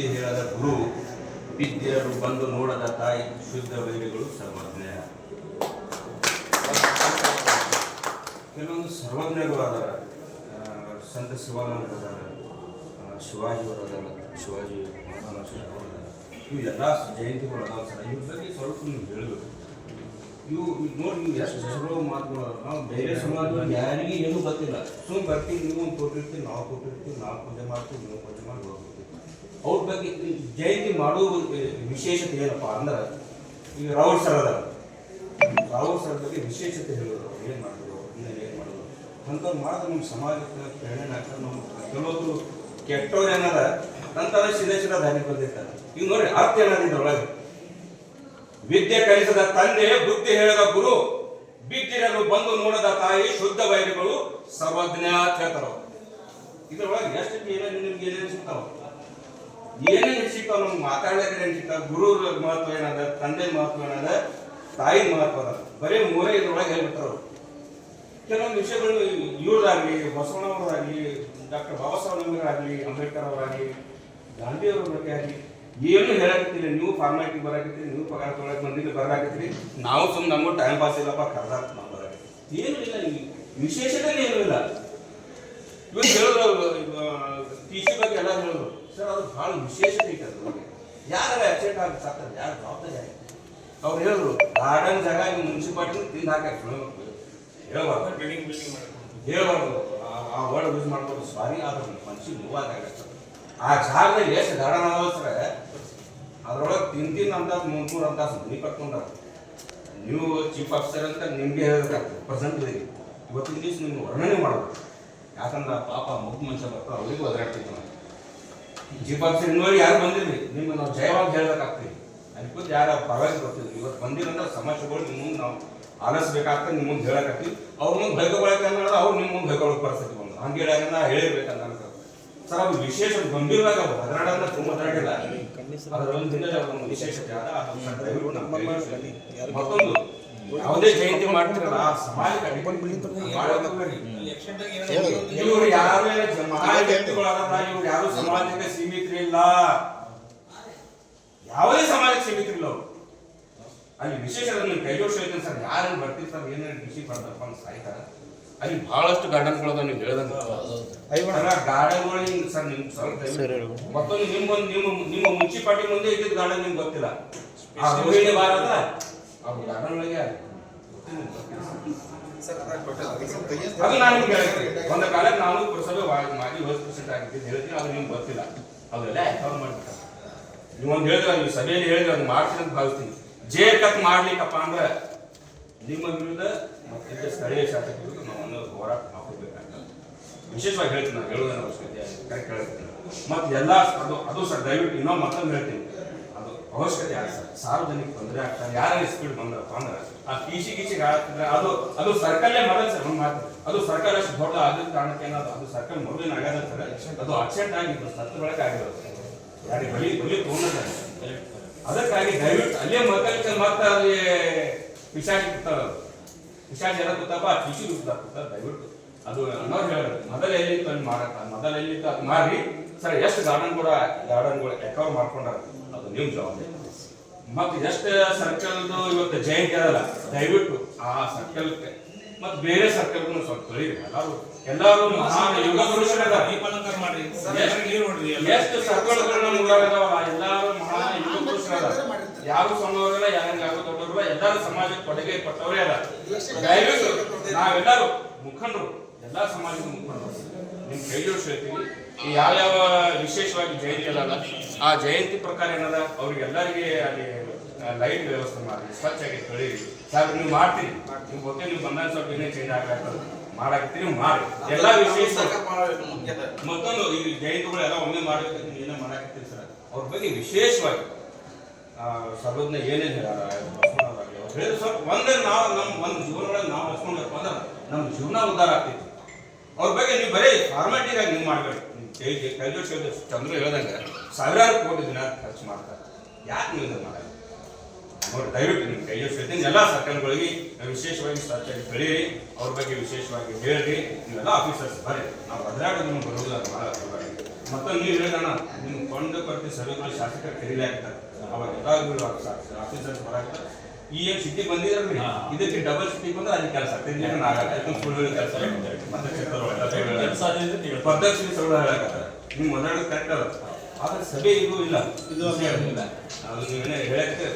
ಬುದ್ಧಿ ಹೇಳದ ಗುರು, ವಿದ್ಯೆಯರು ಬಂದು ನೋಡದ ತಾಯಿ, ಶುದ್ಧ ವೈರಿಗಳು ಸರ್ವಜ್ಞ. ಕೆಲವೊಂದು ಸರ್ವಜ್ಞಗಳು ಅದಾರ. ಸಂತ ಶಿವಾನಂದ ಅದಾರ, ಶಿವಾಜಿಯವರು ಅದಾರ, ಶಿವಾಜಿ ಇವು ಎಲ್ಲ ಜಯಂತಿಗಳು ಅದಾವ ಸರ್. ಇವ್ರ ಬಗ್ಗೆ ಸ್ವಲ್ಪ ನೀವು ಹೇಳಬೇಕು. ಇವು ನೋಡಿ, ನೀವು ಎಷ್ಟು ಚಲೋ ಮಾತುಗಳು. ನಾವು ಬೇರೆ ಸಮಾಜದಲ್ಲಿ ಯಾರಿಗೂ ಏನೂ ಗೊತ್ತಿಲ್ಲ. ಸುಮ್ಮನೆ ಬರ್ತೀವಿ, ನೀವು ಒಂದು ಕೊಟ್ಟಿರ್ತೀವಿ, ನಾವು ಕೊಟ್ಟಿರ್ತೀವಿ, ನಾವು ಪೂಜೆ ಮಾಡ್ತೀವಿ, ನೀವು ಪೂಜೆ ಮಾಡಿ ಹೋಗ್ತೀವಿ. ಅವ್ರ ಬಗ್ಗೆ ಜಯಂತಿ ಮಾಡೋ ವಿಶೇಷತೆ ಏನಪ್ಪ ಅಂದ್ರೆ, ಈಗ ರಾಹುಲ್ ಸರ್ ಅದಾರ, ರಾಹುಲ್ ಸರ್ ಬಗ್ಗೆ ವಿಶೇಷತೆ ಹೇಳೋದು. ಏನು ಮಾಡೋದು, ಏನು ಮಾಡೋದು ಅಂಥವ್ರು ಮಾಡಿದ್ರೆ ನಮ್ಮ ಸಮಾಜಕ್ಕೆ ಪ್ರೇರಣೆ ಆಗ್ತದೆ. ನಮ್ಮ ಕೆಲವೊಬ್ರು ಕೆಟ್ಟವ್ರು ಏನದ ನಂತರ ಸಿದ ದಾರಿ ಬಂದಿರ್ತಾರೆ. ಈಗ ನೋಡಿ ಅರ್ಥ ಏನದ ಇದ್ರೊಳಗೆ, ವಿದ್ಯೆ ಕಲಿಸದ ತಂದೆ, ಬುದ್ಧಿ ಹೇಳದ ಗುರು, ಬಿದ್ದಿರಲು ಬಂದು ನೋಡದ ತಾಯಿ, ಶುದ್ಧ ವೈರಿಗಳು ಸರ್ವಜ್ಞ ಅಂತ ಹೇಳ್ತಾರ. ಇದ್ರೊಳಗೆ ಎಷ್ಟು ನಿಮ್ಗೆ ಏನೇನು ಸಿಗ್ತಾವ, ಏನೇನು ಸಿಗ್ತಾವ, ನಮ್ಗೆ ಮಾತಾಡ್ಲಿಕ್ಕೆ ಏನ್ ಸಿಗ್ತಾವ. ಗುರು ಮಹತ್ವ ಏನದ, ತಂದೆ ಮಹತ್ವ ಏನದ, ತಾಯಿ ಮಹತ್ವ ಅದ. ಬರೀ ಮೂರೇ ಇದ್ರೊಳಗೆ ಹೇಳ್ಬಿಡ್ತಾರ. ಕೆಲವೊಂದು ವಿಷಯಗಳು ಇವ್ರದಾಗ್ಲಿ, ಬಸವಣ್ಣವ್ರದಾಗ್ಲಿ, ಡಾಕ್ಟರ್ ಬಾಬಾ ಸಾಹೇಬ್ ಆಗಲಿ, ಅಂಬೇಡ್ಕರ್ ಅವರಾಗಲಿ, ಗಾಂಧಿಯವ್ರ ಬಗ್ಗೆ ಆಗಲಿ ಏನು ಹೇಳಕತ್ತೀರಿ. ನೀವು ಫಾರ್ಮಾಲಿಟಿ ಬರಾಕತ್ತೀರಿ, ನೀವು ಪಗಾರ ತೊಗೊಳಕ್ ಮಂದಿಗೆ ಬರಾಕತ್ತೀರಿ. ನಾವು ಸುಮ್ಮನೆ ನಮಗೂ ಟೈಮ್ ಪಾಸ್ ಇಲ್ಲಪ್ಪ ಕರ್ದಾಕ ನಾವು ಬರಾಕತ್ತೀವಿ. ಏನೂ ಇಲ್ಲ, ವಿಶೇಷತೆ ಏನೂ ಇಲ್ಲ. ಇವಾಗ ಹೇಳಿದ್ರು ಟಿಸಿ ಬಗ್ಗೆ ಎಲ್ಲ ಹೇಳಿದ್ರು ಸರ್, ಅದು ಭಾಳ ವಿಶೇಷತೆ ಐತೆ. ಅದ್ರ ಯಾರು ಆಕ್ಸಿಡೆಂಟ್ ಆಗಿ ಸಾಕ್ತಾರೆ, ಯಾರು ಜವಾಬ್ದಾರಿ ಆಗಿ ಅವ್ರು ಹೇಳಿದ್ರು. ಗಾರ್ಡನ್ ಜಾಗ ನೀವು ಮುನ್ಸಿಪಾಲ್ಟಿ ತಿಂದು ಹಾಕಿ ಹೇಳ್ಬಾರ್ದು, ಹೇಳ್ಬಾರ್ದು. ಆ ವರ್ಡ್ ಯೂಸ್ ಮಾಡ್ಬೋದು. ಸಾರಿ, ಆದ್ರೆ ಮನ್ಸಿಗೆ ನೋವಾಗತ್ತೆ. ಆ ಜಾಗದಲ್ಲಿ ಎಷ್ಟು ಗಾರ್ಡನ್ ಅದಾವ ಸರ್, ಅದ್ರೊಳಗೆ ತಿಂತೀನಿ ಅಂತ 300 ಅಂತ ಮನಿ ಕಟ್ಕೊಂಡಾರ. ನೀವು ಚೀಫ್ ಆಫೀಸರ್ ಅಂತ ನಿಮಗೆ ಹೇಳಬೇಕಾಗ್ತದೆ. ಪ್ರೆಸೆಂಟ್ ಇವತ್ತಿನ ದಿವಸ ನಿಮ್ಗೆ ವರ್ಣನೆ ಮಾಡ್ಬೇಕು. ಯಾಕಂದ್ರೆ ಪಾಪ ಮುಗ್ದು ಮನುಷ್ಯ ಬರ್ತಾರೆ, ಅವ್ರಿಗೂ ಒದರಾಡ್ತಿತ್ತು. ನಾವು ಚೀಫ್ ಆಫೀಸರ್ ನೋಡಿ ಯಾರು ಬಂದಿದ್ರಿ, ನಿಮ್ಗೆ ನಾವು ಜಯವಾಗಿ ಹೇಳ್ಬೇಕಾಗ್ತೀವಿ. ಅದಕ್ಕೆ ಯಾರು ಪರವಾಗಿ ಬರ್ತಿದ್ವಿ. ಇವತ್ತು ಬಂದಿರಂದ್ರೆ ಸಮಸ್ಯೆಗಳು ನಿಮ್ಮ ಮುಂದೆ ನಾವು ಆಲಿಸ್ಬೇಕಾಗ್ತದೆ, ನಿಮ್ಮ ಮುಂದೆ ಹೇಳಕತ್ತೀವಿ. ಅವ್ರ ಮುಂದೆ ಬೈಕೊಳಕ್ಕೆ ಅನ್ನೋದು ಅವ್ರು ನಿಮ್ಮ ಮುಂದೆ ಬೈಕೊಳ್ಳೋಕೆ ಪರಿಸ್ಥಿತಿ ಬಂದು ಹಂಗೆ ಹೇಳೋದನ್ನ ಹೇಳಿರ್ಬೇಕಂತ ಅನ್ಕೋದು ಸರ್. ಅದು ವಿಶೇಷ ಗಂಭೀರವಾಗಿ ಅದು ಒದರಾಡೋದನ್ನ ತುಂಬ ಒದರಾಡಿಲ್ಲ. ಅದರ ಒಂದು ದಿನದ ಒಂದು ವಿಶೇಷತೆ ಆದ. ಮತ್ತೊಂದು ಯಾವುದೇ ಜಯಂತಿ ಮಾಡ್ತಿರಲ್ಲ ಆ ಸಮಾಜಕ್ಕೆ ಇವ್ರು ಯಾರೇ ಮಹಾ ವ್ಯಕ್ತಿಗಳಾದ, ಇವ್ರು ಯಾರು ಸಮಾಜಕ್ಕೆ ಸೀಮಿತರಿಲ್ಲ, ಯಾವುದೇ ಸಮಾಜಕ್ಕೆ ಸೀಮಿತರಿಲ್ಲ ಅವರು. ಅಲ್ಲಿ ವಿಶೇಷ ನೀವು ಕೈ ಜೋಡಿಸಿ ಹೇಳ್ತೀನಿ ಸರ್. ಯಾರೇನು ಬರ್ತಿರ್ತಾರೆ, ಏನೇನು ಕೃಷಿ ಬರ್ತಾರಪ್ಪ ಅಂತ ಸಾಯ್ತಾರೆ. ಅಲ್ಲಿ ಬಹಳಷ್ಟು ಗಾರ್ಡನ್ಗಳದ. ನೀವು ಹೇಳ್ದಂಗೆ ಗಾರ್ಡನ್ಗಳು ಸರ್ ನಿಮ್ಗೆ ಸ್ವಲ್ಪ ಮತ್ತೊಂದು ನಿಮ್ಮ ಮುನ್ಸಿಪಾಲ್ಟಿ ಮುಂದೆ ಇದ್ದಿದ್ದ ಗಾರ್ಡನ್ ನಿಮ್ಗೆ ಗೊತ್ತಿಲ್ಲ. ಆ ರೋಹಿಣಿ ಬಾರ ಅದ ಅವ್ರು ಗಾರ್ಡನ್ ಒಳಗೆ ಅದು ನಾನು ನಿಮ್ಗೆ ಹೇಳ್ತೀನಿ. ಒಂದು ಕಾಲಕ್ಕೆ ನಾನು ಪುರಸಭೆ ಮಾಜಿ ವೈಸ್ ಪ್ರೆಸಿಡೆಂಟ್ ಆಗಿದ್ದೀನಿ ಹೇಳ್ತೀನಿ. ಅದು ನಿಮ್ಗೆ ಗೊತ್ತಿಲ್ಲ. ಅವೆಲ್ಲ ಯಾಕೆ ಮಾಡ್ಬಿಟ್ಟ. ನೀವೊಂದು ಹೇಳಿದ್ರೆ, ನೀವು ಸಭೆಯಲ್ಲಿ ಹೇಳಿದ್ರೆ ಅದು ಮಾಡ್ತೀನಿ ಅಂತ ಭಾವಿಸ್ತೀನಿ. ಜೇ ಕತ್ ಮಾಡ್ಲಿಕ್ಕಪ್ಪ ಅಂದ್ರೆ ನಿಮ್ಮ ವಿರುದ್ಧ ಮತ್ತೆ ಸ್ಥಳೀಯ ಶಾಸಕರು ನಾವು ಹೋರಾಟ ಹಾಕೋಬೇಕಾಗ್ತದೆ. ವಿಶೇಷವಾಗಿ ಹೇಳ್ತೀನಿ, ನಾನು ಹೇಳೋದನ್ನ ಅವಶ್ಯಕತೆ ಕರೆಕ್ಟ್ ಹೇಳ್ತೀನಿ. ಮತ್ತು ಎಲ್ಲ ಅದು ಸರ್ ದಯವಿಟ್ಟು ಇನ್ನೊಂದು ಮತ್ತೊಂದು ಹೇಳ್ತೀನಿ, ಅದು ಅವಶ್ಯಕತೆ ಯಾರು ಸರ್, ಸಾರ್ವಜನಿಕ ತೊಂದರೆ ಆಗ್ತಾರೆ. ಯಾರು ಸ್ಪೀಡ್ ಬಂದ್ರಪ್ಪ ಅಂದ್ರೆ ಆ ಕಿಸಿಗೆ ಆಗ್ತಿದ್ರೆ ಅದು ಸರ್ಕಲ್ಲೇ ಮಾಡೋದು ಸರ್. ಒಂದು ಮಾತು, ಅದು ಸರ್ಕಾರ ಅಷ್ಟು ದೊಡ್ಡ ಆಗಿದ್ದ ಕಾರಣಕ್ಕೆ ಏನಾದ್ರು ಅದು ಸರ್ಕಲ್ ಮೊದಲಿನ ಆಗ್ಯದ ಸರ್. ಅದು ಆಕ್ಸಿಡೆಂಟ್ ಆಗಿದ್ದು ಸತ್ತು ಬಳಕೆ ಆಗಿರೋದು ಯಾರಿಗೆ ಬಲಿ ತೊಗೊಂಡಿದ್ದಾರೆ. ಅದಕ್ಕಾಗಿ ದಯವಿಟ್ಟು ಅಲ್ಲೇ ಮಕ್ಕಳಿಗೆ ಮತ್ತೆ ಅಲ್ಲಿ ಪಿಶಾಚಿ ಕೂತಾರ. ಪಿಶಾಚಿ ಎಲ್ಲ ಕೂತಪ್ಪ ಕಿಸಿ ಕೂತಾರ. ದಯವಿಟ್ಟು ಅದು ಅನ್ನೋರು ಹೇಳೋದು ಮೊದಲು ಎಲ್ಲಿತ್ತು ಅಲ್ಲಿ ಮಾಡಕ್ಕ, ಮೊದಲು ಎಲ್ಲಿತ್ತು ಅದು ಮಾರಿ ಸರ್. ಎಷ್ಟು ಗಾರ್ಡನ್ಗಳು ಎಕವರ್ ಮಾಡ್ಕೊಂಡಾರ, ಅದು ನಿಮ್ಮ ಜವಾಬ್ದಾರಿ. ಮತ್ತು ಎಷ್ಟು ಸರ್ಕಲ್ದು ಇವತ್ತು ಜಯಂತಿ ಅದಲ್ಲ, ದಯವಿಟ್ಟು ಆ ಸರ್ಕಲ್ಗೆ ಮತ್ತು ಬೇರೆ ಸರ್ಕಲ್ಗೂ ಸ್ವಲ್ಪ ತೊಳಿರಿ. ಎಲ್ಲರೂ ಮಹಾನ್ ಯುಗ ಪುರುಷರದ ಎಷ್ಟು ಸರ್ಕಲ್ಗಳು ನಮ್ಮ ಊರಾಗದಾವಲ್ಲ, ಎಲ್ಲರೂ ಮಹಾನ್ ಯುಗ ಪುರುಷರದ. ಯಾರು ಸಣ್ಣವರಲ್ಲ, ಯಾರು ದೊಡ್ಡವರಲ್ಲ, ಎಲ್ಲರೂ ಸಮಾಜಕ್ಕೆ ಕೊಡುಗೆ ಕೊಟ್ಟವರೇ ಅದ. ದಯವಿಟ್ಟು ನಾವೆಲ್ಲರೂ ಮುಖಂಡರು, ಎಲ್ಲ ಸಮಾಜದ ಮುಖಂಡರು ನಿಮ್ ಕೈ ಜೋಡಿಸಿ ಹೇಳ್ತೀವಿ. ಈ ಯಾವ್ಯಾವ ವಿಶೇಷವಾಗಿ ಜಯಂತಿ ಅಲ್ಲ, ಆ ಜಯಂತಿ ಪ್ರಕಾರ ಏನದ ಅವ್ರಿಗೆಲ್ಲರಿಗೆ ಅಲ್ಲಿ ಲೈಟ್ ವ್ಯವಸ್ಥೆ ಮಾಡಿ ಸ್ವಚ್ಛಾಗಿ ತೊಳಿರಿ ಸರ್. ನೀವು ಮಾಡ್ತೀರಿ, ನೀವು ಗೊತ್ತೇ, ನೀವು ಬಂದಾಗ ಸ್ವಲ್ಪ ಏನೇ ಚೇಂಜ್ ಆಗ್ತದೆ ಮಾಡಾಕತ್ತೀರಿ, ಮಾಡಿ. ಎಲ್ಲ ವಿಶೇಷ ಮತ್ತೊಂದು ಈ ಜಯಂತಿಗಳು ಎಲ್ಲ ಒಮ್ಮೆ ಮಾಡಬೇಕು, ಏನೇ ಮಾಡಾಕತ್ತೀರಿ ಸರ್. ಅವ್ರ ಬಗ್ಗೆ ವಿಶೇಷವಾಗಿ ಸರ್ವಜ್ಞ ಏನೇನು ಹೇಳಿದ್ರು ಸ್ವಲ್ಪ ಒಂದೇ ನಾವು ನಮ್ಮ ಒಂದು ಜೀವನೊಳಗೆ ನಾವು ಹಚ್ಕೊಂಡಪ್ಪ ಅಂದ್ರೆ ನಮ್ಮ ಜೀವನ ಉದ್ಧಾರ ಆಗ್ತೈತಿ. ಅವ್ರ ಬಗ್ಗೆ ನೀವು ಬರೀ ಫಾರ್ಮಾಲಿಟಿಗಾಗಿ ನೀವು ಮಾಡಬೇಡಿ. ಕೈ ಜೋಡಿಸಿ ಚಂದ್ರು ಹೇಳ್ದಂಗೆ ಸಾವಿರಾರು ಕೋಟಿ ದಿನ ಖರ್ಚು ಮಾಡ್ತಾರೆ. ಯಾಕೆ ನೀವು ಇದನ್ನು ಮಾಡಲ್ಲ ನೋಡಿ. ದಯವಿಟ್ಟು ನಿಮ್ಮ ಕೈ ಜೋಡಿಸಿ ಹೇಳ್ತೀನಿ. ಎಲ್ಲ ಸರ್ಕಲ್ಗಳಿಗೆ ವಿಶೇಷವಾಗಿ ಸ್ವಚ್ಛಾಗಿ ಬೆಳೀರಿ, ಅವ್ರ ಬಗ್ಗೆ ವಿಶೇಷವಾಗಿ ಹೇಳ್ರಿ. ನೀವೆಲ್ಲ ಆಫೀಸರ್ಸ್ ಬರ್ರಿ, ನಾವು ಬದಲಾಗೋದನ್ನು ಬರೋದು ಅದು ಭಾಳ ಮತ್ತೆ ನೀವು ಹೇಳಿದಣ್ಣ ನಿಮ್ಮ ಕೊಂಡ ಕೊರತೆ ಸಭೆಗಳು ಶಾಸಕರು ಕರೀಲಾಗ್ತಾರೆ ಅವಾಗ ಎಲ್ಲ ಆಫೀಸರ್ಸ್ ಬರಾಗ್ತಾರೆ ಈ ಏನು ಸಿಟಿ ಬಂದಿದ್ರಲ್ರಿ ಇದಕ್ಕೆ ಡಬಲ್ ಸಿಟಿ ಬಂದ್ರೆ ಅಲ್ಲಿ ಕೆಲಸ ಆಗ್ತದೆ ಸುಳ್ಳು ಕೆಲಸ ಮತ್ತೆ ಪದ್ಧತಿ ಸುಳ್ಳು ಹೇಳಕತ್ತಾರೆ ನೀವು ಮೊದಲು ಕರೆಕ್ಟ್ ಅದ ಆದ್ರೆ ಸಭೆ ಇದು ಇಲ್ಲ ಅದು ನೀವೇನೇ ಹೇಳಕ್ಕೆ